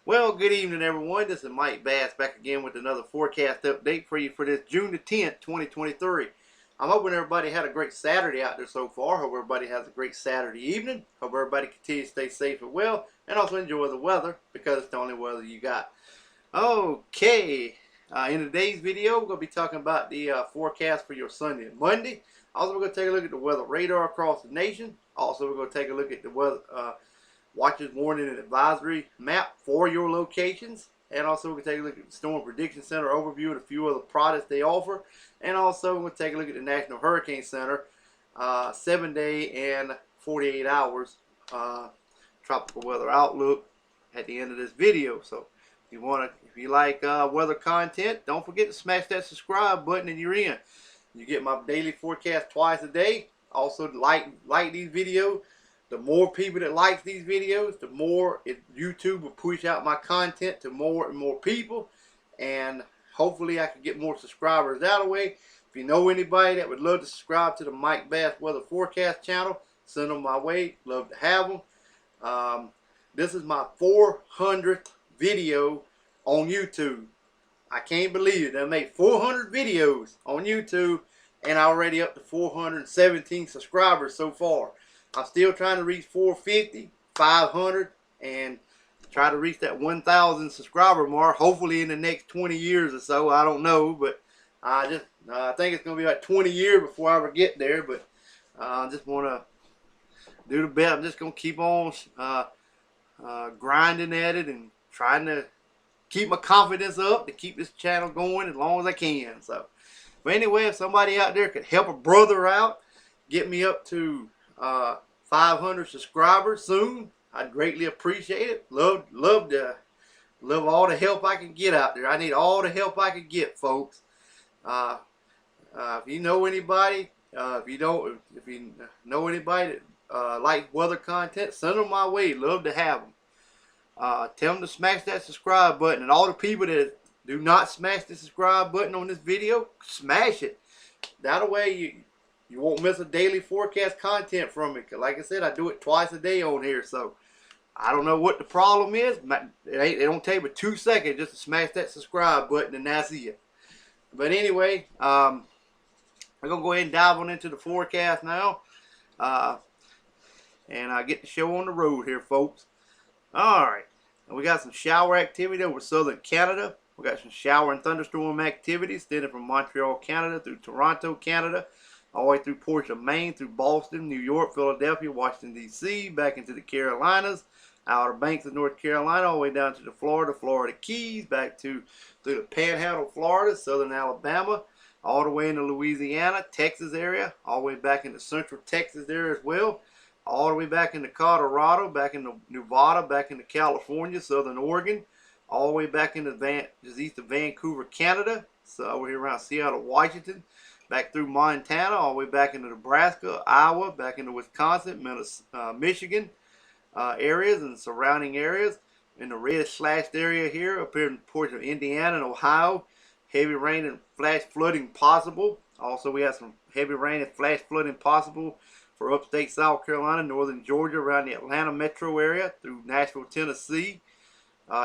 Well, good evening, everyone. This is Mike Bass back again with another forecast update for you for this June the 10th, 2023. I'm hoping everybody had a great Saturday out there so far. Hope everybody has a great Saturday evening. Hope everybody continues to stay safe and well, and also enjoy the weather because it's the only weather you got. Okay, in today's video, we're going to be talking about the forecast for your Sunday and Monday. Also, we're going to take a look at the weather radar across the nation. Also, we're going to take a look at the weather watches, warning, and advisory map for your locations. And also, we're going to take a look at the Storm Prediction Center overview and a few other products they offer. And also, we're going to take a look at the National Hurricane Center 7-day and 48 hours tropical weather outlook at the end of this video. So, if you like weather content, don't forget to smash that subscribe button and you're in. You get my daily forecast twice a day. Also, like these videos. The more people that like these videos, the more YouTube will push out my content to more and more people. And hopefully I can get more subscribers that way. If you know anybody that would love to subscribe to the Mike Bass Weather Forecast channel, send them my way. Love to have them. This is my 400th video on YouTube. I can't believe it. I made 400 videos on YouTube and already up to 417 subscribers so far. I'm still trying to reach 450, 500, and try to reach that 1,000 subscriber mark. Hopefully in the next 20 years or so. I don't know, but I think it's going to be like 20 years before I ever get there. But I just want to do the best. I'm just going to keep on grinding at it and trying to keep my confidence up to keep this channel going as long as I can. So, but anyway, if somebody out there could help a brother out, get me up to 500 subscribers soon, I'd greatly appreciate it. Love all the help I can get out there. I need all the help I can get, folks. If you know anybody, if you know anybody that likes weather content, send them my way. Love to have them. Tell them to smash that subscribe button, and all the people that do not smash the subscribe button on this video, smash it. That way you won't miss a daily forecast content from me. Cause like I said, I do it twice a day on here. So I don't know what the problem is. It don't take but 2 seconds just to smash that subscribe button, and that's it. But anyway, we're gonna go ahead and dive on into the forecast now, and get the show on the road here, folks. All right, we got some shower activity over southern Canada. We got some shower and thunderstorm activity extending from Montreal, Canada, through Toronto, Canada, all the way through portion of Maine, through Boston, New York, Philadelphia, Washington, D.C., back into the Carolinas, Outer Banks of North Carolina, all the way down to the Florida Keys, back through the Panhandle, Florida, southern Alabama, all the way into Louisiana, Texas area, all the way back into central Texas there as well, all the way back into Colorado, back into Nevada, back into California, southern Oregon, all the way back into just east of Vancouver, Canada, so we're here around Seattle, Washington, back through Montana, all the way back into Nebraska, Iowa, back into Wisconsin, Michigan areas and surrounding areas. In the red slashed area here, up here in the portion of Indiana and Ohio, heavy rain and flash flooding possible. Also, we have some heavy rain and flash flooding possible for upstate South Carolina, northern Georgia, around the Atlanta metro area, through Nashville, Tennessee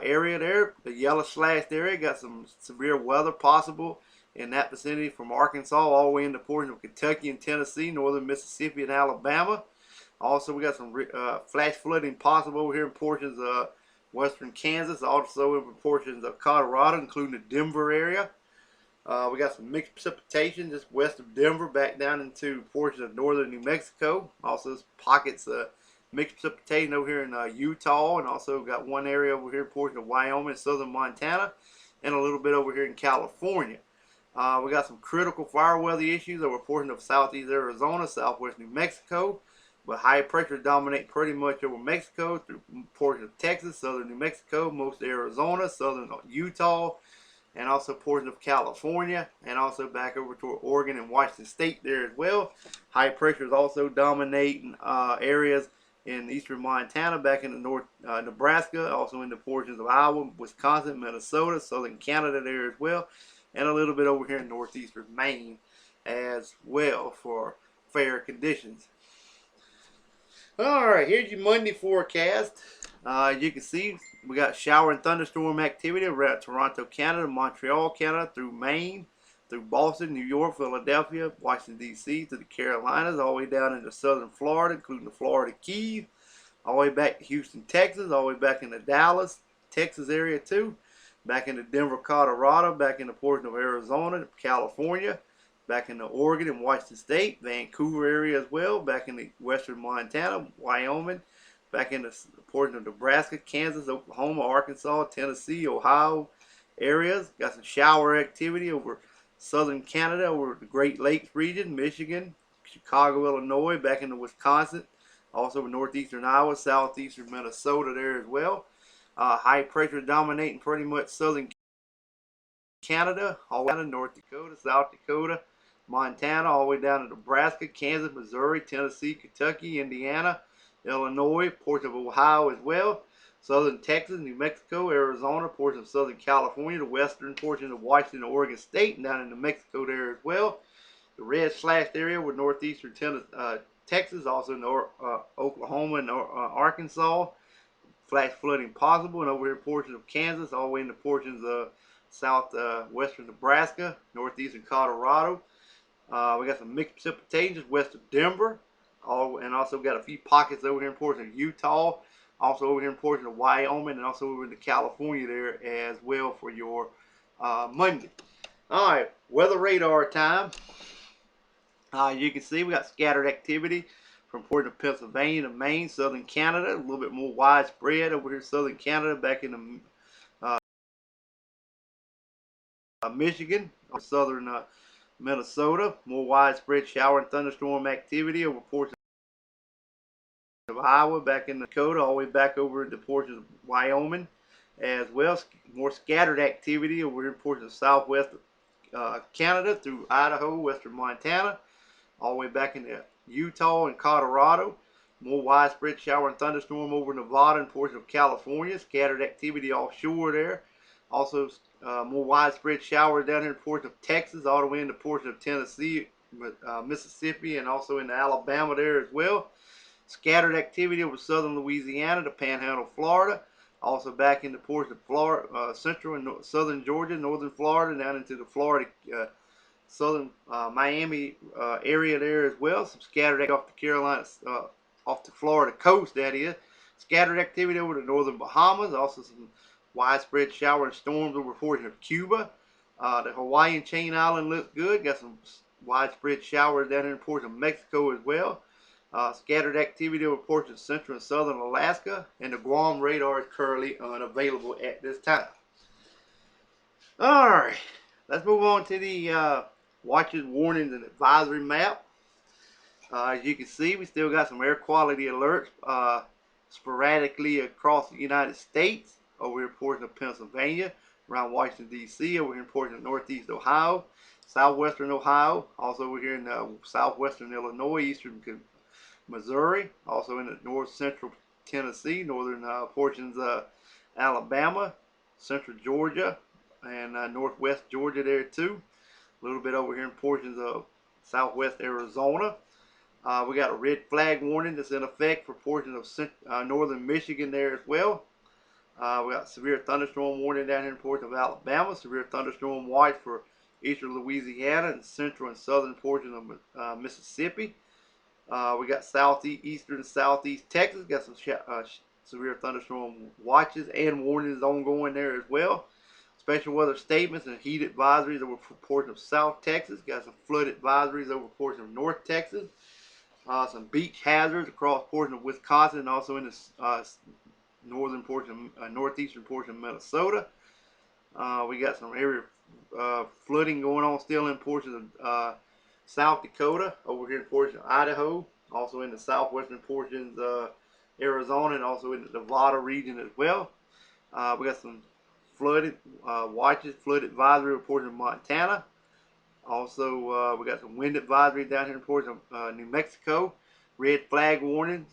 area there. The yellow slashed area got some severe weather possible in that vicinity from Arkansas all the way into portions of Kentucky and Tennessee, northern Mississippi and Alabama. Also, we got some flash flooding possible over here in portions of western Kansas, also in portions of Colorado, including the Denver area. We got some mixed precipitation just west of Denver, back down into portions of northern New Mexico. Also, pockets of mixed precipitation over here in Utah, and also got one area over here in portion of Wyoming, southern Montana, and a little bit over here in California. We got some critical fire weather issues over portions of southeast Arizona, southwest New Mexico, but high pressure dominate pretty much over Mexico through portions of Texas, southern New Mexico, most of Arizona, southern Utah, and also portions of California, and also back over toward Oregon and Washington State there as well. High pressure is also dominating areas in eastern Montana, back into north Nebraska, also into portions of Iowa, Wisconsin, Minnesota, southern Canada there as well, and a little bit over here in northeastern Maine as well for fair conditions. Alright, here's your Monday forecast. You can see we got shower and thunderstorm activity around Toronto, Canada, Montreal, Canada, through Maine, through Boston, New York, Philadelphia, Washington, D.C., to the Carolinas, all the way down into southern Florida, including the Florida Keys, all the way back to Houston, Texas, all the way back into Dallas, Texas area too, back into Denver, Colorado, back into portion of Arizona, California, back into Oregon and Washington State, Vancouver area as well, back into western Montana, Wyoming, back into portion of Nebraska, Kansas, Oklahoma, Arkansas, Tennessee, Ohio areas. Got some shower activity over southern Canada, over the Great Lakes region, Michigan, Chicago, Illinois, back into Wisconsin, also northeastern Iowa, southeastern Minnesota there as well. High pressure dominating pretty much southern Canada, all the way down to North Dakota, South Dakota, Montana, all the way down to Nebraska, Kansas, Missouri, Tennessee, Kentucky, Indiana, Illinois, portion of Ohio as well, southern Texas, New Mexico, Arizona, portion of southern California, the western portion of Washington, Oregon State, and down in New Mexico there as well. The red slashed area with northeastern Texas, also in Oklahoma and Arkansas. Flash flooding possible, and over here portions of Kansas, all the way into portions of southwestern Nebraska, northeastern Colorado. We got some mixed precipitation west of Denver, and also got a few pockets over here in portions of Utah, also over here in portions of Wyoming, and also over into California there as well for your Monday. All right, weather radar time. You can see we got scattered activity from portion of Pennsylvania to Maine, southern Canada, a little bit more widespread over here, southern Canada, back in the Michigan, southern Minnesota, more widespread shower and thunderstorm activity over portions of Iowa, back in Dakota, all the way back over into portions of Wyoming as well. More scattered activity over in portions of southwest Canada through Idaho, western Montana, all the way back into Utah and Colorado. More widespread shower and thunderstorm over Nevada and portions of California. Scattered activity offshore there. Also more widespread showers down here in portions of Texas, all the way into portions of Tennessee, Mississippi, and also into Alabama there as well. Scattered activity over southern Louisiana to Panhandle, Florida. Also back into portions of Florida, central and southern Georgia, northern Florida, down into the Florida southern Miami area there as well. Some scattered activity off the Carolinas, off the Florida coast, that is. Scattered activity over the northern Bahamas. Also some widespread shower and storms over portions of Cuba. The Hawaiian chain island looks good. Got some widespread showers down here in portions of Mexico as well. Scattered activity over portions of central and southern Alaska. And the Guam radar is currently unavailable at this time. Alright, let's move on to the watches, warnings, and advisory map. As you can see, we still got some air quality alerts sporadically across the United States, over here in portions of Pennsylvania, around Washington, D.C., over here in portions of northeast Ohio, southwestern Ohio, also over here in southwestern Illinois, eastern Missouri, also in the north central Tennessee, northern portions of Alabama, central Georgia, and northwest Georgia there too. A little bit over here in portions of southwest Arizona. We got a red flag warning that's in effect for portions of northern Michigan there as well. We got severe thunderstorm warning down here in portions of Alabama. Severe thunderstorm watch for eastern Louisiana and central and southern portions of Mississippi. We got eastern and southeast Texas. Got some severe thunderstorm watches and warnings ongoing there as well. Special weather statements and heat advisories over portions of South Texas. Got some flood advisories over portions of North Texas. Some beach hazards across portions of Wisconsin and also in the northern portion, northeastern portion of Minnesota. We got some area flooding going on still in portions of South Dakota, over here in portions of Idaho, also in the southwestern portions of Arizona, and also in the Nevada region as well. We got some flooded watches, flood advisory reports in Montana. Also, we got some wind advisory down here in portions of New Mexico. Red flag warnings,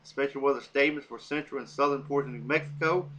special weather statements for central and southern portions of New Mexico.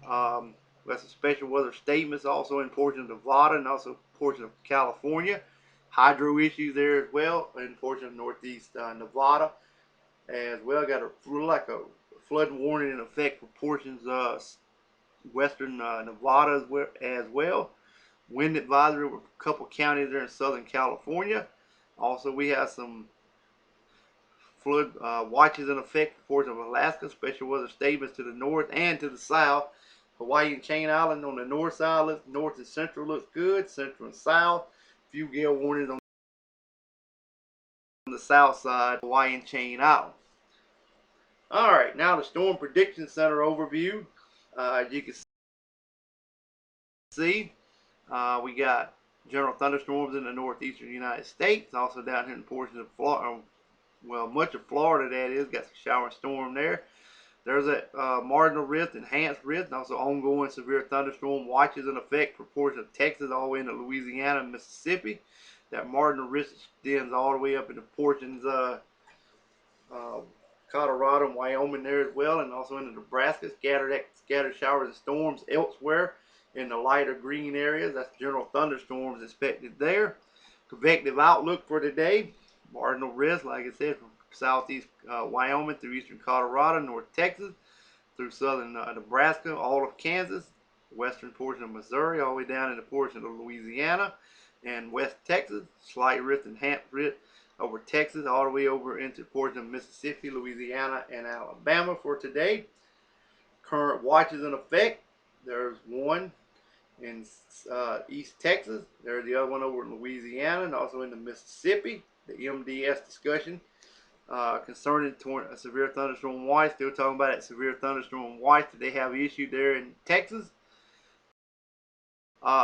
We got some special weather statements also in portions of Nevada and also portions of California. Hydro issues there as well in portions of northeast Nevada as well. Got like a flood warning in effect for portions of western Nevada as well. Wind advisory with a couple counties there in Southern California. Also, we have some flood watches in effect for portions of Alaska. Special weather statements to the north and to the south. Hawaii and Chain Island on the north side, north and central looks good. Central and south. Few gale warnings on the south side, Hawaii and Chain Island. Alright, now the Storm Prediction Center overview. As you can see, we got general thunderstorms in the northeastern United States, also down here in portions of Florida, well, much of Florida that is, got some shower and storm there. There's a marginal risk, enhanced risk, and also ongoing severe thunderstorm watches in effect for portions of Texas all the way into Louisiana and Mississippi. That marginal risk extends all the way up into portions Colorado and Wyoming there as well, and also into Nebraska. Scattered showers and storms elsewhere in the lighter green areas. That's general thunderstorms expected there. Convective outlook for today. Marginal risk, like I said, from southeast Wyoming through eastern Colorado, north Texas, through southern Nebraska, all of Kansas, western portion of Missouri, all the way down into portion of Louisiana, and west Texas. Slight risk, enhanced risk over Texas, all the way over into portion of Mississippi, Louisiana, and Alabama for today. Current watches in effect. There's one in East Texas. There's the other one over in Louisiana and also in the Mississippi. The MDS discussion concerning a severe thunderstorm watch. Still talking about that severe thunderstorm watch that they have issued there in Texas.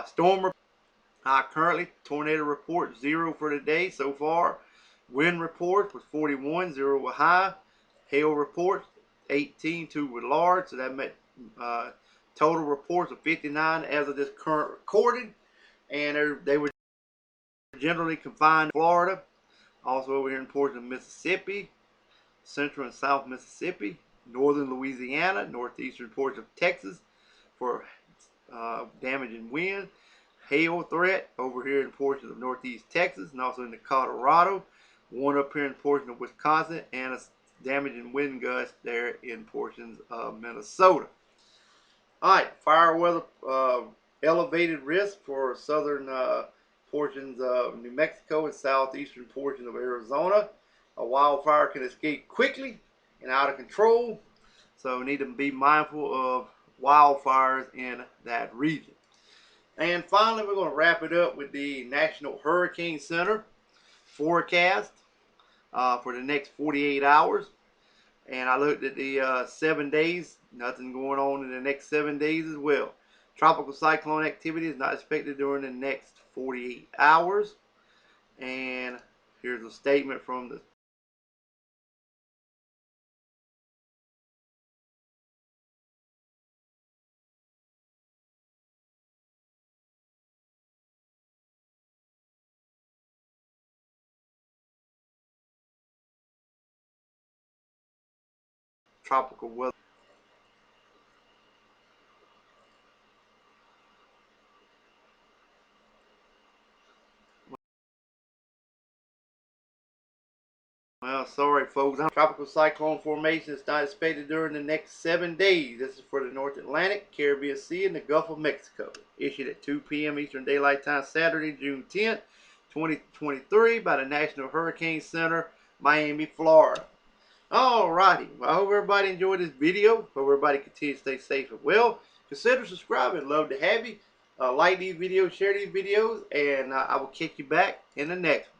Storm currently tornado report 0 for today so far. Wind reports was 41, 0 was high. Hail reports 18, 2 were large. So that meant total reports of 59 as of this current recording. And they were generally confined to Florida. Also over here in portions of Mississippi, central and south Mississippi, northern Louisiana, northeastern portions of Texas for damaging wind. Hail threat over here in portions of northeast Texas and also in the Colorado. One up here in portions of Wisconsin, and a damaging wind gust there in portions of Minnesota. Alright, fire weather, elevated risk for southern portions of New Mexico and southeastern portions of Arizona. A wildfire can escape quickly and out of control, so we need to be mindful of wildfires in that region. And finally, we're going to wrap it up with the National Hurricane Center forecast for the next 48 hours. And I looked at the 7 days. Nothing going on in the next 7 days as well. Tropical cyclone activity is not expected during the next 48 hours. And here's a statement from the tropical weather. Well, sorry folks, tropical cyclone formation is not expected during the next 7 days. This is for the North Atlantic, Caribbean Sea, and the Gulf of Mexico. Issued at 2 p.m. Eastern Daylight Time, Saturday, June 10th, 2023 by the National Hurricane Center, Miami, Florida. Alrighty, well, I hope everybody enjoyed this video. Hope everybody continues to stay safe and well. Consider subscribing. Love to have you. Like these videos, share these videos, and I will catch you back in the next one.